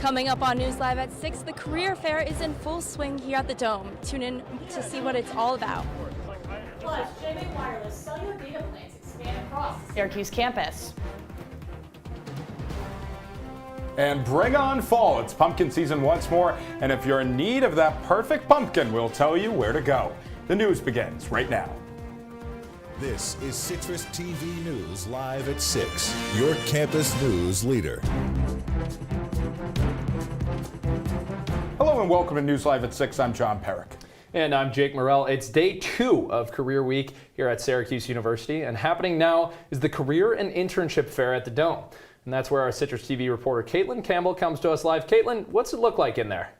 Coming up on News Live at 6, the career fair is in full swing here at the Dome. Tune in to see what it's all about. Plus, JMA Wireless cellular data plans expand across the Syracuse campus. And bring on fall. It's pumpkin season once more, and if you're in need of that perfect pumpkin, we'll tell you where to go. The news begins right now. This is CitrusTV News Live at 6, your campus news leader. Hello and welcome to News Live at 6. I'm John Perik. And I'm Jake Morel. It's day 2 of Career Week here at Syracuse University, and happening now is the Career and Internship Fair at the Dome. And that's where our CitrusTV reporter Caitlin Campbell comes to us live. Caitlin, what's it look like in there?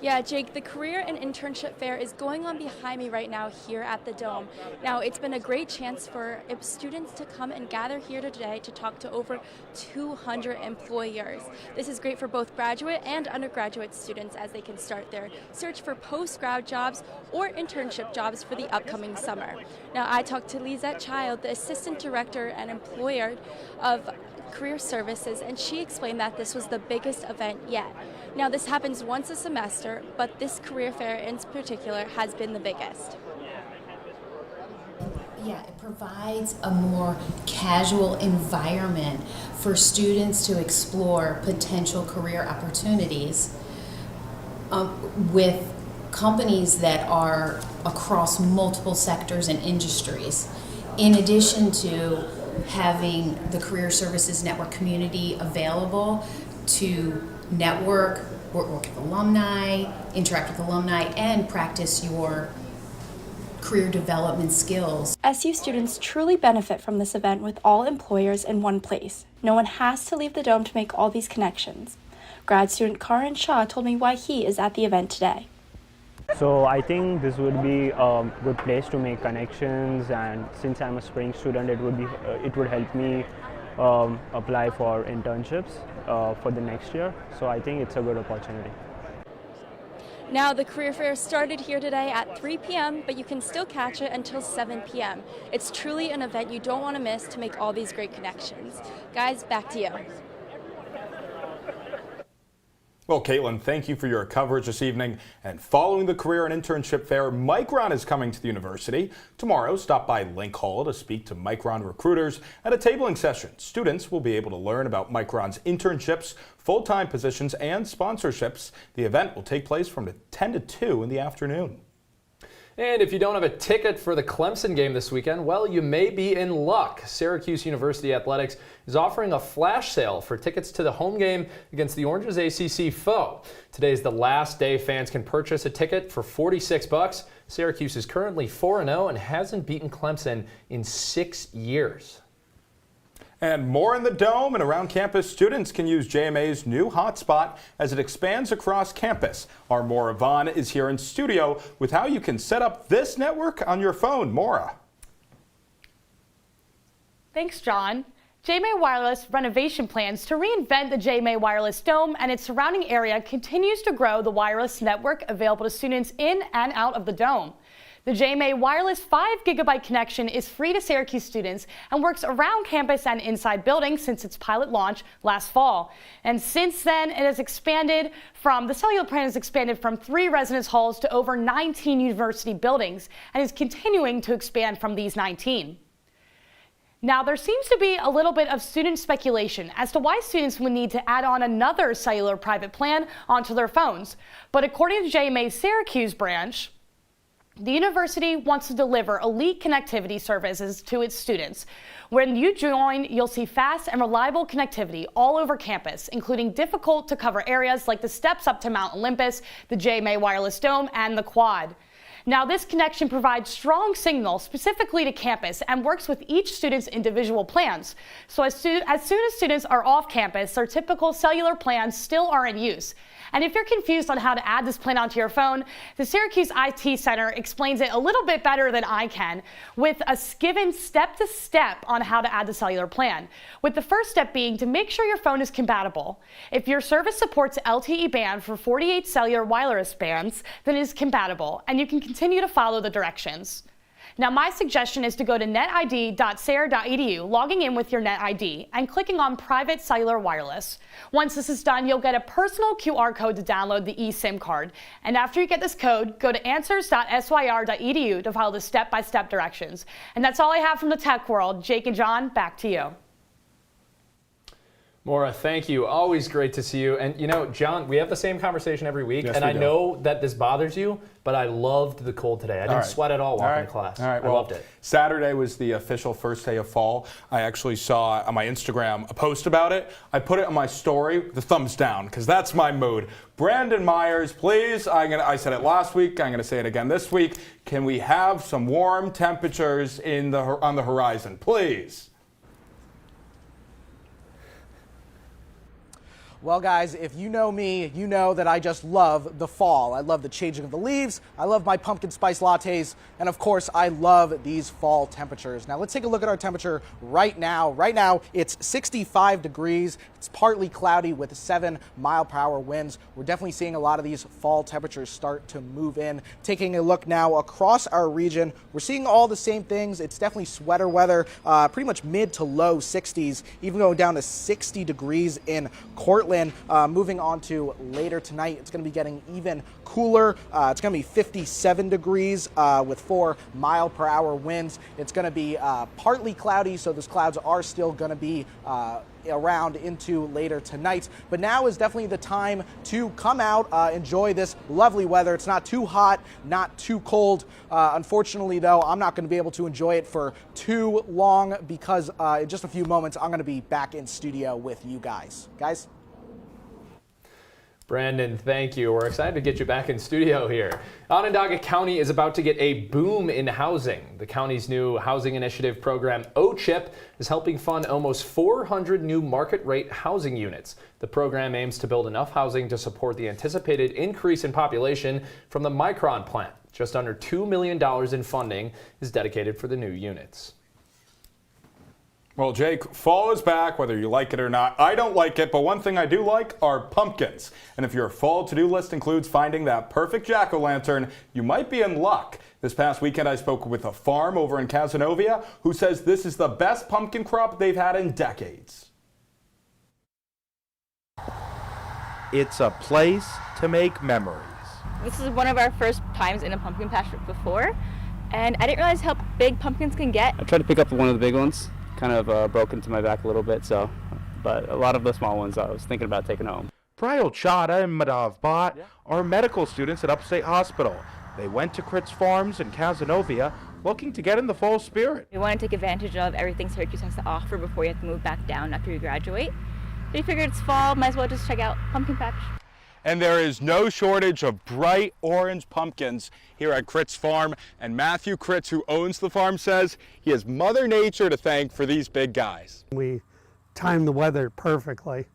Yeah, Jake, the Career and Internship Fair is going on behind me right now here at the Dome. Now, it's been a great chance for students to come and gather here today to talk to over 200 employers. This is great for both graduate and undergraduate students as they can start their search for post-grad jobs or internship jobs for the upcoming summer. Now, I talked to Lisette Child, the Assistant Director and Employer of Career Services, and she explained that this was the biggest event yet. Now, this happens once a semester, but this career fair in particular has been the biggest. Yeah, it provides a more casual environment for students to explore potential career opportunities with companies that are across multiple sectors and industries. In addition to having the Career Services Network community available to network, work with alumni, interact with alumni, and practice your career development skills. SU students truly benefit from this event with all employers in one place. No one has to leave the Dome to make all these connections. Grad student Carson Shaw told me why he is at the event today. So I think this would be a good place to make connections, and since I'm a spring student, it would help me apply for internships for the next year. So I think it's a good opportunity. Now, the career fair started here today at 3 p.m., but you can still catch it until 7 p.m. It's truly an event you don't want to miss to make all these great connections. Guys, back to you. Well, Caitlin, thank you for your coverage this evening. And following the Career and Internship Fair, Micron is coming to the university. Tomorrow, stop by Link Hall to speak to Micron recruiters at a tabling session. Students will be able to learn about Micron's internships, full-time positions, and sponsorships. The event will take place from 10 to 2 in the afternoon. And if you don't have a ticket for the Clemson game this weekend, well, you may be in luck. Syracuse University Athletics is offering a flash sale for tickets to the home game against the Orange's ACC foe. Today is the last day fans can purchase a ticket for $46. Syracuse is currently 4-0 and hasn't beaten Clemson in 6 years. And more in the Dome and around campus, students can use JMA's new hotspot as it expands across campus. Our Maura Vaughn is here in studio with how you can set up this network on your phone. Maura. Thanks, John. JMA Wireless renovation plans to reinvent the JMA Wireless Dome and its surrounding area continues to grow the wireless network available to students in and out of the Dome. The JMA Wireless 5 GB connection is free to Syracuse students and works around campus and inside buildings since its pilot launch last fall. And since then, the cellular plan has expanded from 3 residence halls to over 19 university buildings and is continuing to expand from these 19. Now, there seems to be a little bit of student speculation as to why students would need to add on another cellular private plan onto their phones. But according to JMA's Syracuse branch, the university wants to deliver elite connectivity services to its students. When you join, you'll see fast and reliable connectivity all over campus, including difficult to cover areas like the steps up to Mount Olympus, the JMA Wireless Dome, and the Quad. Now, this connection provides strong signal specifically to campus and works with each student's individual plans. So as soon as students are off campus, their typical cellular plans still are in use. And if you're confused on how to add this plan onto your phone, the Syracuse IT Center explains it a little bit better than I can, with a given step-to-step on how to add the cellular plan, with the first step being to make sure your phone is compatible. If your service supports LTE band for 48 cellular wireless bands, then it is compatible, and you can continue to follow the directions. Now, my suggestion is to go to netid.sare.edu, logging in with your NetID, and clicking on Private Cellular Wireless. Once this is done, you'll get a personal QR code to download the eSIM card. And after you get this code, go to answers.syr.edu to follow the step-by-step directions. And that's all I have from the tech world. Jake and John, back to you. Maura, thank you. Always great to see you. And you know, John, we have the same conversation every week, yes, and I know that this bothers you, but I loved the cold today. I didn't sweat at all walking to class. All right. I loved it. Saturday was the official first day of fall. I actually saw on my Instagram a post about it. I put it on my story, the thumbs down, because that's my mood. Brandon Myers, please, I said it last week, I'm going to say it again this week. Can we have some warm temperatures on the horizon, please? Well, guys, if you know me, you know that I just love the fall. I love the changing of the leaves. I love my pumpkin spice lattes. And of course, I love these fall temperatures. Now, let's take a look at our temperature right now. Right now, it's 65 degrees. It's partly cloudy with 7-mile-per-hour winds. We're definitely seeing a lot of these fall temperatures start to move in. Taking a look now across our region, we're seeing all the same things. It's definitely sweater weather, pretty much mid to low 60s, even going down to 60 degrees in Cortland. Moving on to later tonight, it's going to be getting even cooler. It's going to be 57 degrees with 4-mile-per-hour winds. It's going to be partly cloudy, so those clouds are still going to be around into later tonight. But now is definitely the time to come out, enjoy this lovely weather. It's not too hot, not too cold. Unfortunately, though, I'm not going to be able to enjoy it for too long because in just a few moments, I'm going to be back in studio with you guys. Guys? Brandon, thank you. We're excited to get you back in studio here. Onondaga County is about to get a boom in housing. The county's new housing initiative program, OCHIP, is helping fund almost 400 new market rate housing units. The program aims to build enough housing to support the anticipated increase in population from the Micron plant. Just under $2 million in funding is dedicated for the new units. Well, Jake, fall is back, whether you like it or not. I don't like it, but one thing I do like are pumpkins. And if your fall to-do list includes finding that perfect jack-o'-lantern, you might be in luck. This past weekend, I spoke with a farm over in Cazenovia who says this is the best pumpkin crop they've had in decades. It's a place to make memories. This is one of our first times in a pumpkin patch before, and I didn't realize how big pumpkins can get. I tried to pick up one of the big ones. Kind of broke into my back a little bit, but a lot of the small ones I was thinking about taking home. Prayal Chada and Madhav Bhatt are medical students at Upstate Hospital. They went to Crit's Farms in Cazenovia looking to get in the fall spirit. We want to take advantage of everything Syracuse has to offer before you have to move back down after you graduate. So we figured it's fall, might as well just check out Pumpkin Patch. And there is no shortage of bright orange pumpkins here at Crit's Farm. And Matthew Critz, who owns the farm, says he has Mother Nature to thank for these big guys. We timed the weather perfectly,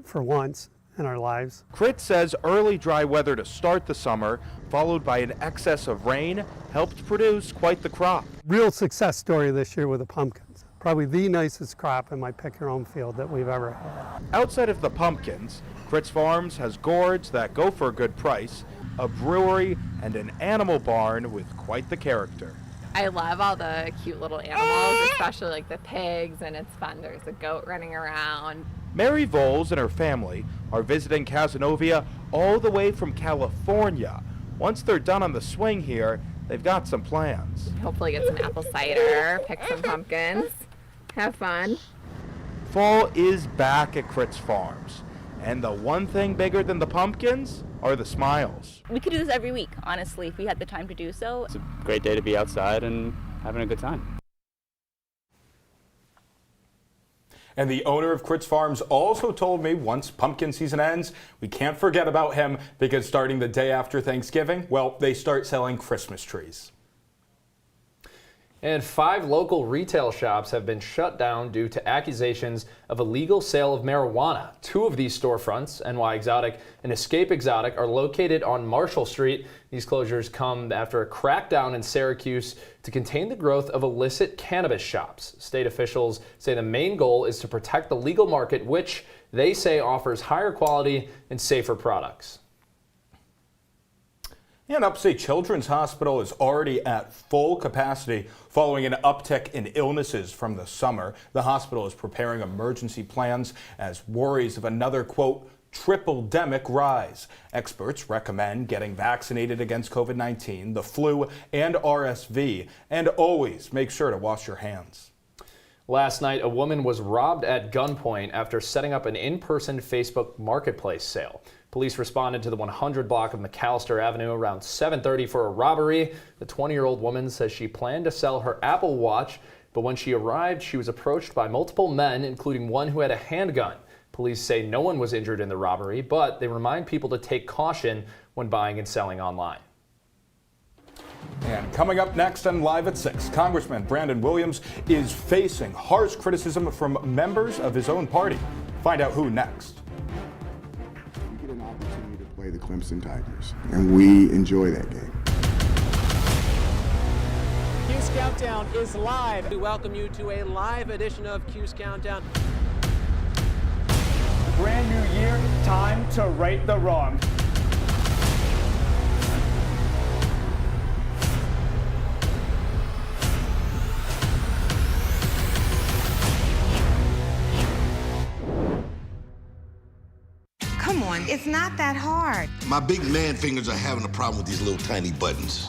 for once in our lives. Crit says early dry weather to start the summer, followed by an excess of rain, helped produce quite the crop. Real success story this year with the pumpkins. Probably the nicest crop in my pick-your-own field that we've ever had. Outside of the pumpkins, Crit's Farms has gourds that go for a good price, a brewery, and an animal barn with quite the character. I love all the cute little animals, especially like the pigs, and it's fun. There's a goat running around. Mary Voles and her family are visiting Cazenovia all the way from California. Once they're done on the swing here, they've got some plans. Hopefully get some apple cider, pick some pumpkins, have fun. Fall is back at Crit's Farms. And the one thing bigger than the pumpkins are the smiles. We could do this every week, honestly, if we had the time to do so. It's a great day to be outside and having a good time. And the owner of Crit's Farms also told me once pumpkin season ends, we can't forget about him because starting the day after Thanksgiving, well, they start selling Christmas trees. And 5 local retail shops have been shut down due to accusations of illegal sale of marijuana. 2 of these storefronts, NY Exotic and Escape Exotic, are located on Marshall Street. These closures come after a crackdown in Syracuse to contain the growth of illicit cannabis shops. State officials say the main goal is to protect the legal market, which they say offers higher quality and safer products. And Upstate Children's Hospital is already at full capacity following an uptick in illnesses from the summer. The hospital is preparing emergency plans as worries of another, quote, triple-demic rise. Experts recommend getting vaccinated against COVID-19, the flu, and RSV, and always make sure to wash your hands. Last night, a woman was robbed at gunpoint after setting up an in-person Facebook marketplace sale. Police responded to the 100 block of McAllister Avenue around 7:30 for a robbery. The 20-year-old woman says she planned to sell her Apple Watch, but when she arrived, she was approached by multiple men, including one who had a handgun. Police say no one was injured in the robbery, but they remind people to take caution when buying and selling online. And coming up next on Live at 6, Congressman Brandon Williams is facing harsh criticism from members of his own party. Find out who next. We get an opportunity to play the Clemson Tigers, and we enjoy that game. Q's Countdown is live. We welcome you to a live edition of Q's Countdown. Brand new year, time to right the wrong. Come on, it's not that hard. My big man fingers are having a problem with these little tiny buttons.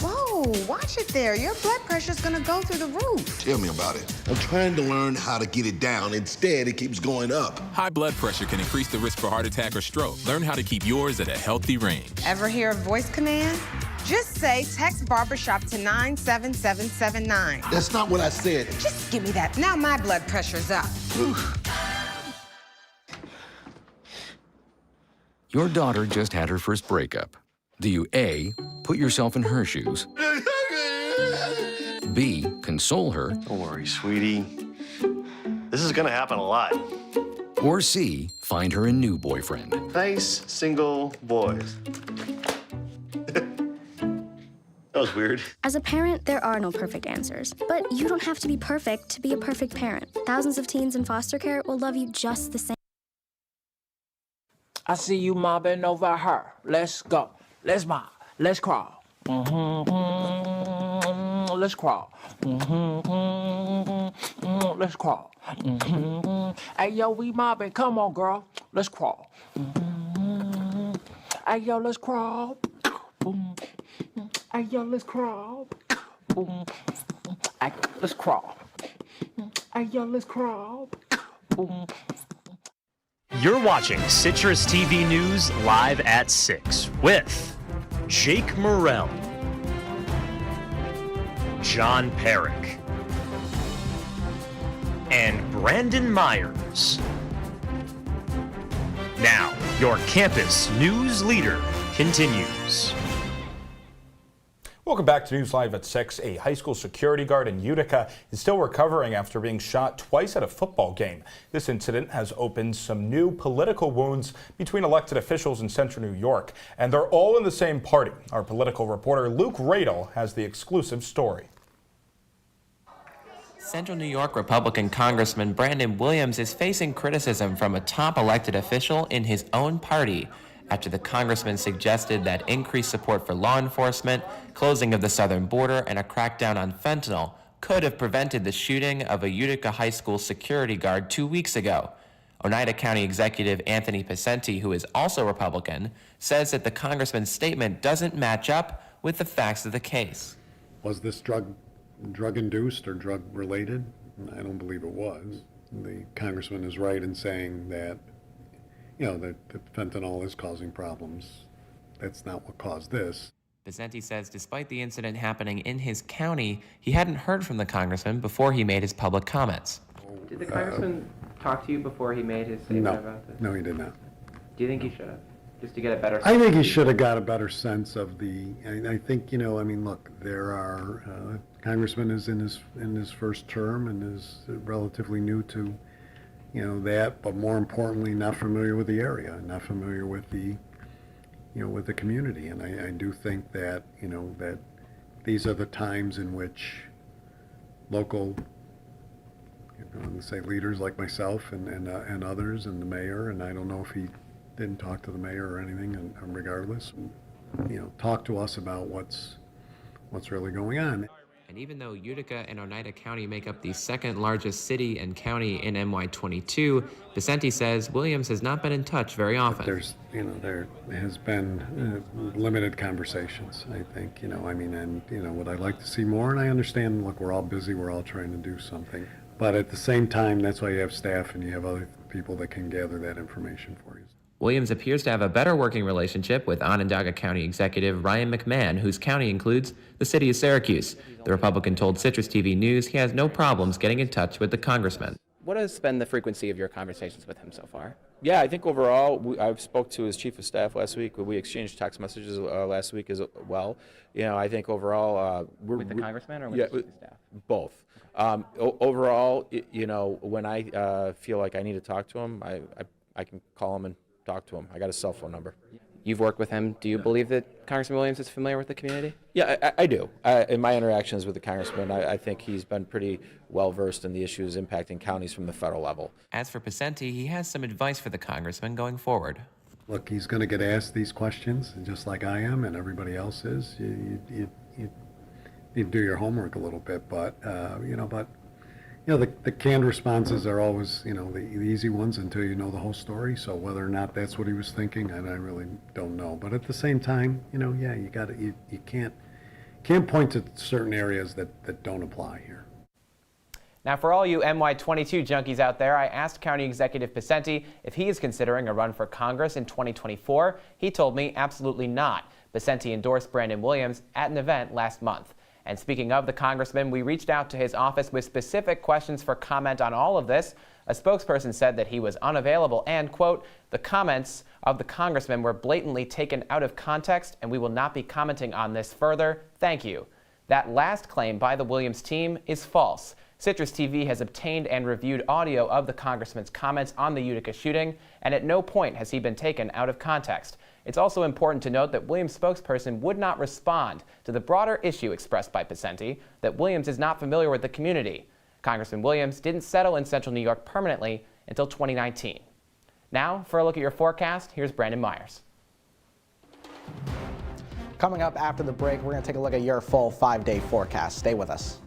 Whoa, watch it there. Your blood pressure's gonna go through the roof. Tell me about it. I'm trying to learn how to get it down. Instead, it keeps going up. High blood pressure can increase the risk for heart attack or stroke. Learn how to keep yours at a healthy range. Ever hear a voice command? Just say text barbershop to 97779. That's not what I said. Just give me that. Now my blood pressure's up. Your daughter just had her first breakup. Do you A, put yourself in her shoes? B, console her? Don't worry, sweetie. This is gonna happen a lot. Or C, find her a new boyfriend? Nice, single boys. That was weird. As a parent, there are no perfect answers. But you don't have to be perfect to be a perfect parent. Thousands of teens in foster care will love you just the same. I see you mobbing over her. Let's go. Let's mob. Let's crawl. Let's crawl. Let's crawl. Hey, yo, we mobbing. Come on, girl. Let's crawl. Hey, yo, let's crawl. Hey, yo, let's crawl. Hey, let's crawl. Hey, yo, let's crawl. You're watching Citrus TV News live at 6 with Jake Morel, John Perik, and Brandon Myers. Now, your campus news leader continues. Welcome back to News Live at 6. A high school security guard in Utica is still recovering after being shot twice at a football game. This incident has opened some new political wounds between elected officials in central New York, and they're all in the same party. Our political reporter Luke Radel has the exclusive story. Central New York Republican Congressman Brandon Williams is facing criticism from a top elected official in his own party after the congressman suggested that increased support for law enforcement, closing of the southern border, and a crackdown on fentanyl could have prevented the shooting of a Utica high school security guard 2 weeks ago. Oneida County Executive Anthony Picenti, who is also Republican, says that the congressman's statement doesn't match up with the facts of the case. Was this drug-induced or drug-related? I don't believe it was. The congressman is right in saying that that fentanyl is causing problems. That's not what caused this. Picenti says despite the incident happening in his county, he hadn't heard from the congressman before he made his public comments. Did the congressman talk to you before he made his statement about this? No, he did not. Do you think he should have? Just to get a better sense? I think he should have got a better sense of I think, look, there are, congressman is in his first term and is relatively new to that, but more importantly, not familiar with the area, not familiar with the community. And I do think that, that these are the times in which local, leaders like myself and others and the mayor, and I don't know if he didn't talk to the mayor or anything, and regardless, talk to us about what's really going on. And even though Utica and Oneida County make up the second largest city and county in NY22, Vicente says Williams has not been in touch very often. There has been limited conversations, I think, would I like to see more? And I understand, look, we're all busy, we're all trying to do something. But at the same time, that's why you have staff and you have other people that can gather that information for you. Williams appears to have a better working relationship with Onondaga County Executive Ryan McMahon, whose county includes the city of Syracuse. The Republican told CitrusTV News he has no problems getting in touch with the congressman. What has been the frequency of your conversations with him so far? Yeah, I think overall, I spoke to his chief of staff last week. We exchanged text messages last week as well. I think overall, with the congressman or with the chief of staff? Both. Overall, when I feel like I need to talk to him, I can call him and talk to him. I got his cell phone number. You've worked with him. Do you believe that Congressman Williams is familiar with the community? Yeah, I do. In my interactions with the congressman, I think he's been pretty well versed in the issues impacting counties from the federal level. As for Vicente, he has some advice for the congressman going forward. Look, he's going to get asked these questions, just like I am and everybody else is. You need to do your homework a little bit, but the canned responses are always, the easy ones until you know the whole story. So whether or not that's what he was thinking, I really don't know. But at the same time, you can't point to certain areas that don't apply here. Now, for all you NY22 junkies out there, I asked County Executive Vicente if he is considering a run for Congress in 2024. He told me absolutely not. Vicente endorsed Brandon Williams at an event last month. And speaking of the congressman, we reached out to his office with specific questions for comment on all of this. A spokesperson said that he was unavailable and, quote, the comments of the congressman were blatantly taken out of context and we will not be commenting on this further. Thank you. That last claim by the Williams team is false. CitrusTV has obtained and reviewed audio of the congressman's comments on the Utica shooting, and at no point has he been taken out of context. It's also important to note that Williams' spokesperson would not respond to the broader issue expressed by Vicente that Williams is not familiar with the community. Congressman Williams didn't settle in Central New York permanently until 2019. Now, for a look at your forecast, here's Brandon Myers. Coming up after the break, we're going to take a look at your full 5-day forecast. Stay with us.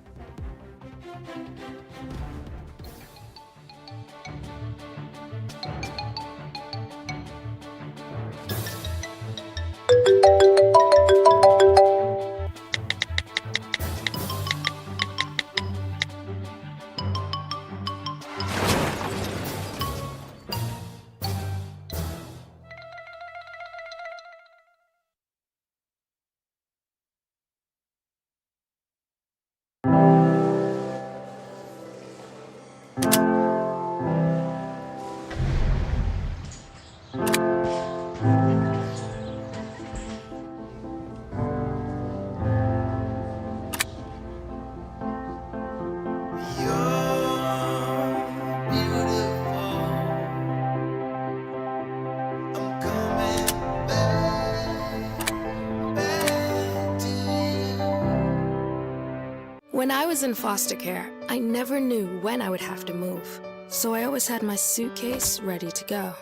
When I was in foster care, I never knew when I would have to move, so I always had my suitcase ready to go.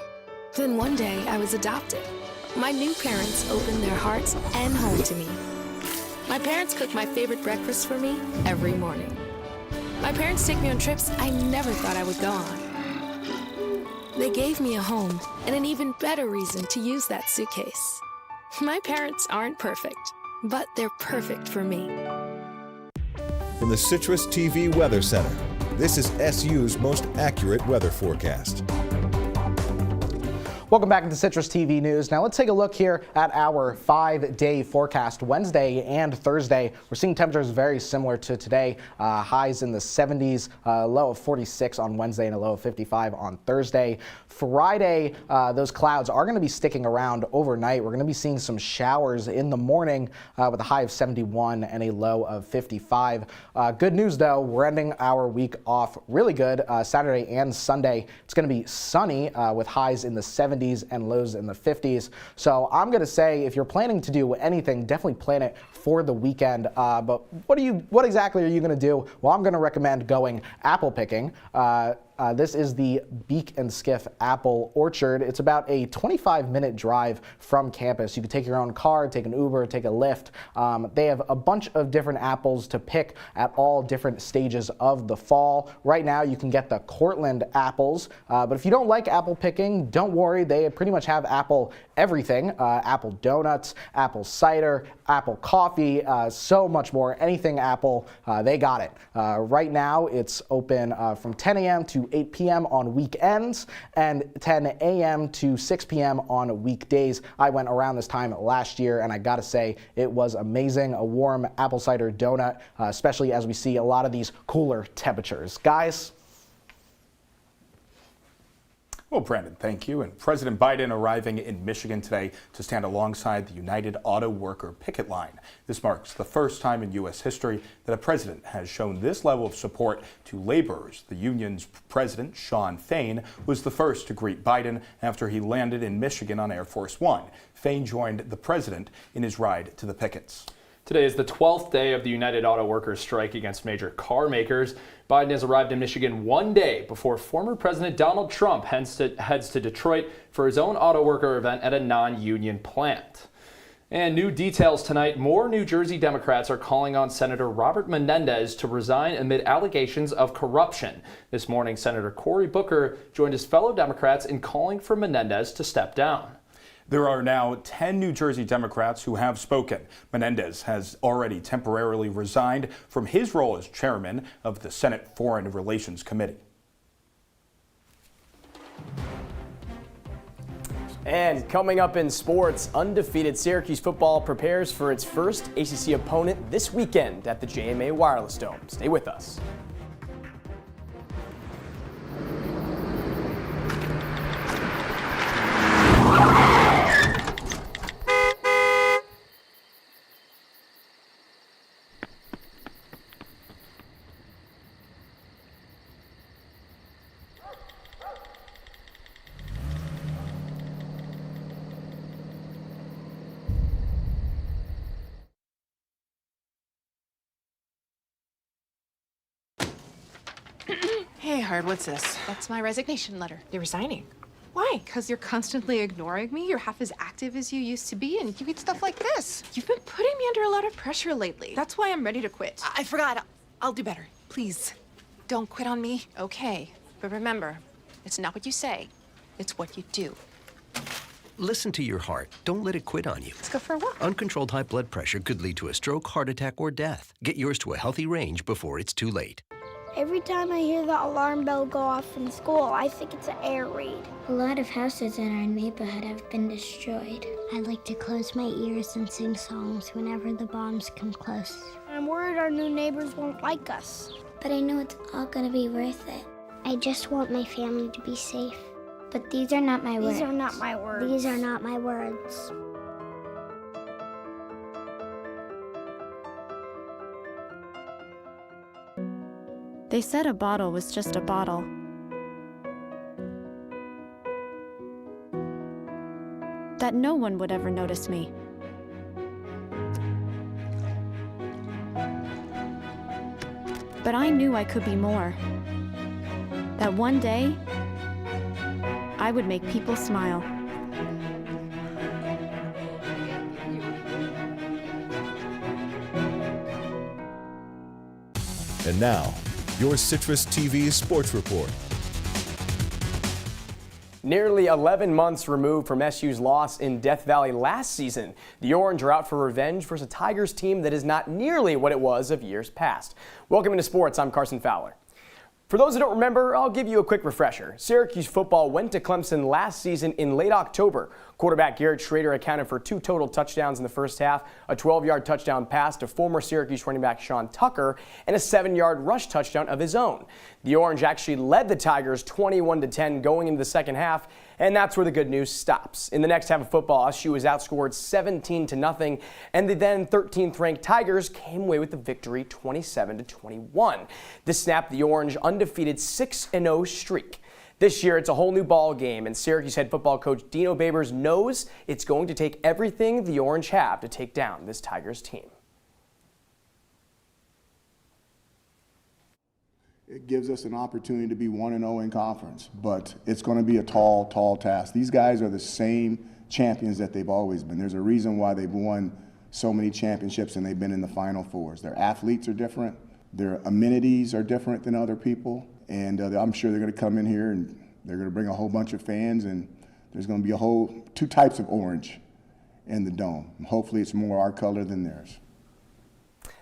Then one day, I was adopted. My new parents opened their hearts and home to me. My parents cook my favorite breakfast for me every morning. My parents take me on trips I never thought I would go on. They gave me a home and an even better reason to use that suitcase. My parents aren't perfect, but they're perfect for me. From the CitrusTV Weather Center, this is SU's most accurate weather forecast. Welcome back to CitrusTV News. Now let's take a look here at our 5-day forecast. Wednesday and Thursday, we're seeing temperatures very similar to today. Highs in the 70s, low of 46 on Wednesday and a low of 55 on Thursday. Friday, those clouds are going to be sticking around overnight. We're going to be seeing some showers in the morning with a high of 71 and a low of 55. Good news though, we're ending our week off really good. Saturday and Sunday, it's going to be sunny with highs in the 70s and lows in the 50s. So I'm going to say if you're planning to do anything, definitely plan it for the weekend. But what exactly are you going to do? Well, I'm going to recommend going apple picking. This is the Beak and Skiff Apple Orchard. It's about a 25-minute drive from campus. You can take your own car, take an Uber, take a Lyft. They have a bunch of different apples to pick at all different stages of the fall. Right now, you can get the Cortland apples, but if you don't like apple picking, don't worry. They pretty much have apple everything. Apple donuts, apple cider, apple coffee, so much more. Anything apple, they got it. Right now, it's open from 10 a.m. to 8 p.m. on weekends and 10 a.m. to 6 p.m. on weekdays. I went around this time last year, and I gotta say, it was amazing. A warm apple cider donut, especially as we see a lot of these cooler temperatures. Guys? Well, Brandon, thank you. And President Biden arriving in Michigan today to stand alongside the United Auto Worker picket line. This marks the first time in U.S. history that a president has shown this level of support to laborers. The union's president, Shawn Fain, was the first to greet Biden after he landed in Michigan on Air Force One. Fain joined the president in his ride to the pickets. Today is the 12th day of the United Auto Workers strike against major car makers. Biden has arrived in Michigan one day before former President Donald Trump heads to Detroit for his own auto worker event at a non-union plant. And new details tonight. More New Jersey Democrats are calling on Senator Robert Menendez to resign amid allegations of corruption. This morning, Senator Cory Booker joined his fellow Democrats in calling for Menendez to step down. There are now 10 New Jersey Democrats who have spoken. Menendez has already temporarily resigned from his role as chairman of the Senate Foreign Relations Committee. And coming up in sports, undefeated Syracuse football prepares for its first ACC opponent this weekend at the JMA Wireless Dome. Stay with us. Hey, Hard, what's this? That's my resignation letter. You're resigning. Why? Because you're constantly ignoring me. You're half as active as you used to be, and you eat stuff like this. You've been putting me under a lot of pressure lately. That's why I'm ready to quit. I forgot. I'll do better. Please, don't quit on me. Okay, but remember, it's not what you say, it's what you do. Listen to your heart. Don't let it quit on you. Let's go for a walk. Uncontrolled high blood pressure could lead to a stroke, heart attack, or death. Get yours to a healthy range before it's too late. Every time I hear the alarm bell go off in school, I think it's an air raid. A lot of houses in our neighborhood have been destroyed. I like to close my ears and sing songs whenever the bombs come close. I'm worried our new neighbors won't like us. But I know it's all gonna be worth it. I just want my family to be safe. But these are not my words. These are not my words. These are not my words. They said a bottle was just a bottle. That no one would ever notice me. But I knew I could be more. That one day, I would make people smile. And now, your Citrus TV Sports Report. Nearly 11 months removed from SU's loss in Death Valley last season, the Orange are out for revenge versus a Tigers team that is not nearly what it was of years past. Welcome into sports. I'm Carson Fowler. For those who don't remember, I'll give you a quick refresher. Syracuse football went to Clemson last season in late October. Quarterback Garrett Schrader accounted for 2 total touchdowns in the first half, a 12-yard touchdown pass to former Syracuse running back Sean Tucker, and a 7-yard rush touchdown of his own. The Orange actually led the Tigers 21-10 going into the second half, and that's where the good news stops. In the next half of football, SU was outscored 17-0, and the then 13th-ranked Tigers came away with the victory 27-21. This snapped the Orange undefeated 6-0 streak. This year, it's a whole new ball game, and Syracuse head football coach Dino Babers knows it's going to take everything the Orange have to take down this Tigers team. it gives us an opportunity to be 1-0 in conference, but it's going to be a tall, tall task. These guys are the same champions that they've always been. There's a reason why they've won so many championships and they've been in the Final Fours. Their athletes are different. Their amenities are different than other people. And I'm sure they're going to come in here and they're going to bring a whole bunch of fans, and there's going to be two types of orange in the dome. And hopefully it's more our color than theirs.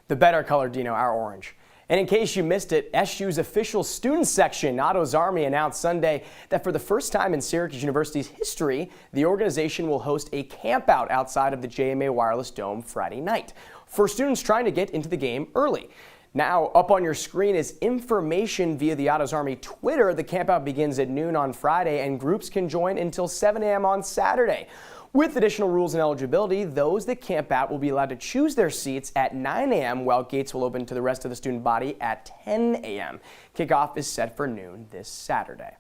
The better color, Dino, our orange. And in case you missed it, SU's official student section, Otto's Army, announced Sunday that for the first time in Syracuse University's history, the organization will host a campout outside of the JMA Wireless Dome Friday night for students trying to get into the game early. Now, up on your screen is information via the Otto's Army Twitter. The campout begins at noon on Friday, and groups can join until 7 a.m. on Saturday. With additional rules and eligibility, those that camp out will be allowed to choose their seats at 9 a.m., while gates will open to the rest of the student body at 10 a.m. Kickoff is set for noon this Saturday.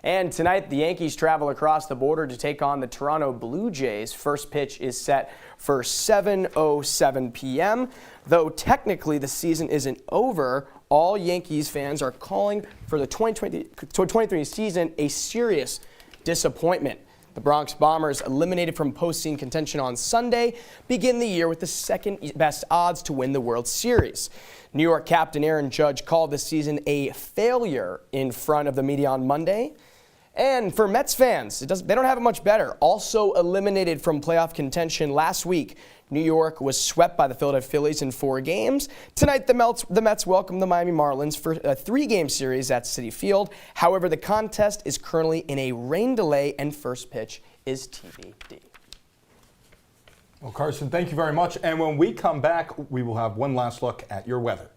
And tonight, the Yankees travel across the border to take on the Toronto Blue Jays. First pitch is set for 7:07 p.m. Though technically the season isn't over, all Yankees fans are calling for the 2023 season a serious disappointment. The Bronx Bombers, eliminated from postseason contention on Sunday, begin the year with the second best odds to win the World Series. New York captain Aaron Judge called this season a failure in front of the media on Monday. And for Mets fans, they don't have it much better. Also eliminated from playoff contention last week, New York was swept by the Philadelphia Phillies in 4 games. Tonight, the Mets welcome the Miami Marlins for a 3-game series at Citi Field. However, the contest is currently in a rain delay, and first pitch is TBD. Well, Carson, thank you very much. And when we come back, we will have one last look at your weather.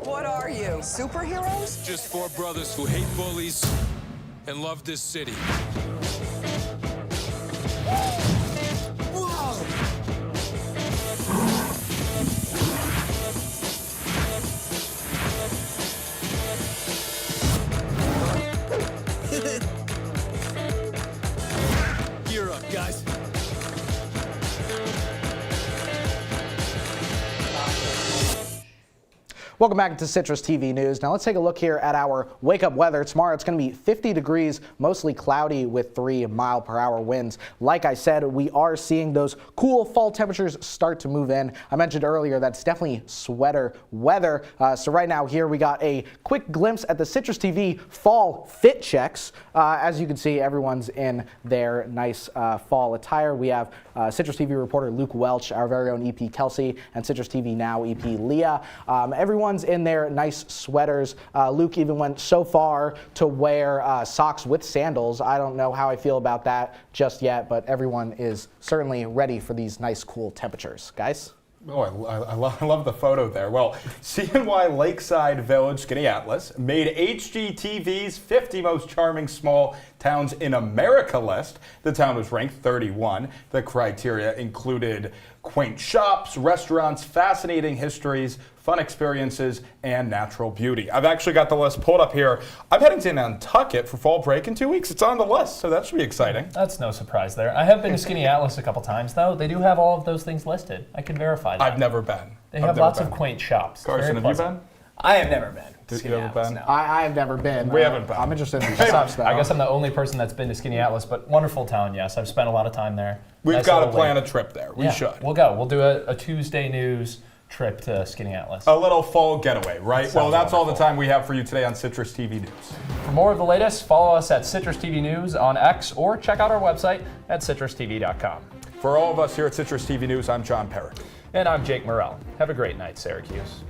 What are you, superheroes? Just 4 brothers who hate bullies and love this city. Whoa! Gear up, guys. Welcome back to Citrus TV News. Now let's take a look here at our wake-up weather. Tomorrow it's going to be 50 degrees, mostly cloudy with 3-mile-per-hour winds. Like I said, we are seeing those cool fall temperatures start to move in. I mentioned earlier that's definitely sweater weather. So right now here we got a quick glimpse at the Citrus TV fall fit checks. As you can see, everyone's in their nice fall attire. We have Citrus TV reporter Luke Welch, our very own EP Kelsey, and Citrus TV Now EP Leah. Everyone's in their nice sweaters. Luke even went so far to wear socks with sandals. I don't know how I feel about that just yet, but everyone is certainly ready for these nice, cool temperatures. Guys? Oh, I love the photo there. Well, CNY Lakeside Village Skinny Atlas made HGTV's 50 most charming small towns in America list. The town was ranked 31. The criteria included quaint shops, restaurants, fascinating histories, fun experiences, and natural beauty. I've actually got the list pulled up here. I'm heading to Nantucket for fall break in 2 weeks. It's on the list, so that should be exciting. That's no surprise there. I have been to Skinny Atlas a couple times, though. They do have all of those things listed. I can verify that. I've never been. They have lots of quaint shops. Carson, have you been? I have never been. You haven't been? No. I have never been. We haven't been. I'm interested in the shops, though. I guess I'm the only person that's been to Skinny Atlas, but wonderful town, yes. I've spent a lot of time there. We've Nice got to little plan lake. a trip there. We Yeah, should. We'll go. We'll do a Tuesday news trip to Skinny Atlas. A little fall getaway, right? Sounds Well, that's all the wonderful. time we have for you today on Citrus TV News. For more of the latest, follow us at Citrus TV News on X or check out our website at citrustv.com. For all of us here at Citrus TV News, I'm John Perik. And I'm Jake Morel. Have a great night, Syracuse.